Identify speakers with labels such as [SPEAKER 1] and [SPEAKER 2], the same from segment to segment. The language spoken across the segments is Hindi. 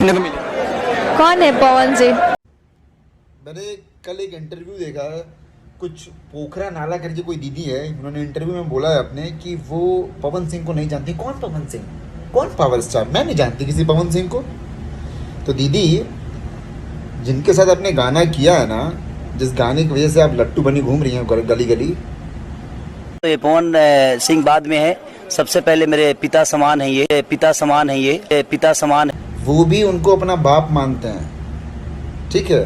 [SPEAKER 1] सुनने को मिली।
[SPEAKER 2] कौन है पवन जी?
[SPEAKER 3] मैंने कल एक इंटरव्यू देखा, कुछ पोखरा नाला करके कोई दीदी है, उन्होंने इंटरव्यू में बोला है अपने कि वो पवन सिंह को नहीं जानती। कौन पवन सिंह? कौन पावर स्टार? मैं नहीं जानती किसी पवन सिंह को। तो दीदी जिनके साथ आपने गाना किया है ना, जिस गाने की वजह से आप लट्टू बनी घूम रही हैं गली गली,
[SPEAKER 4] तो ये पवन सिंह बाद में है, सबसे पहले मेरे पिता समान है, ये पिता समान है, ये पिता समान है।
[SPEAKER 3] वो भी उनको अपना बाप मानते हैं, ठीक है।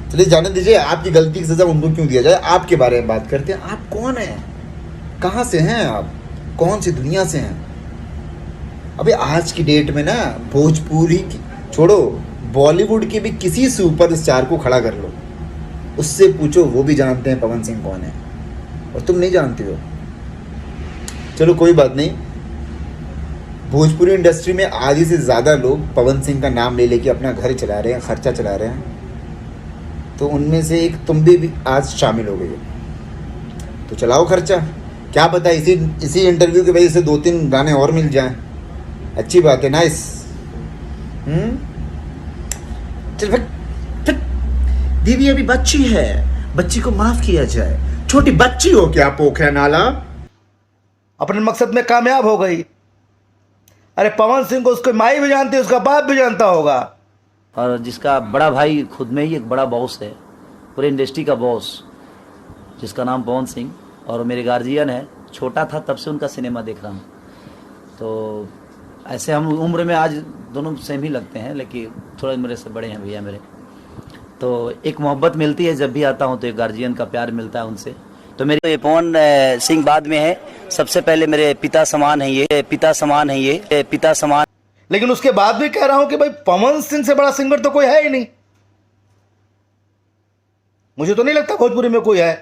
[SPEAKER 3] चलिए जाने दीजिए, आपकी गलती की सजा उनको क्यों दिया जाए। आपके बारे में बात करते हैं। आप कौन हैं? कहाँ से हैं आप? कौन सी दुनिया से हैं? अबे आज की डेट में ना भोजपुरी की छोड़ो, बॉलीवुड के भी किसी सुपर स्टार को खड़ा कर लो, उससे पूछो, वो भी जानते हैं पवन सिंह कौन है, और तुम नहीं जानते हो। चलो कोई बात नहीं, भोजपुरी इंडस्ट्री में आधी से ज़्यादा लोग पवन सिंह का नाम ले लेके अपना घर चला रहे हैं, खर्चा चला रहे हैं, तो उनमें से एक तुम भी आज शामिल हो गई हो। तो चलाओ खर्चा, क्या पता इसी इंटरव्यू की वजह से 2-3 गाने और मिल जाएं। अच्छी बात है, नाइस। चल फिर दीदी अभी बच्ची है, बच्ची को माफ किया जाए। छोटी बच्ची हो क्या पोखरा नाला?
[SPEAKER 5] अपने मकसद में कामयाब हो गई। अरे पवन सिंह को उसकी माई भी जानती है, उसका बाप भी जानता होगा।
[SPEAKER 4] और जिसका बड़ा भाई खुद में ही एक बड़ा बॉस है, पूरे इंडस्ट्री का बॉस, जिसका नाम पवन सिंह, और मेरे गार्जियन है। छोटा था तब से उनका सिनेमा देख रहा हूँ, तो ऐसे हम उम्र में आज दोनों सेम ही लगते हैं, लेकिन थोड़ा मेरे से बड़े हैं भैया मेरे। तो एक मोहब्बत मिलती है, जब भी आता हूँ तो एक गार्जियन का प्यार मिलता है उनसे। तो मेरे ये पवन सिंह बाद में है, सबसे पहले मेरे पिता समान है, ये पिता समान है, ये पिता समान।
[SPEAKER 5] लेकिन उसके बाद भी कह रहा हूं कि भाई पवन सिंह से बड़ा सिंगर तो कोई है ही नहीं। मुझे तो नहीं लगता भोजपुरी में कोई है।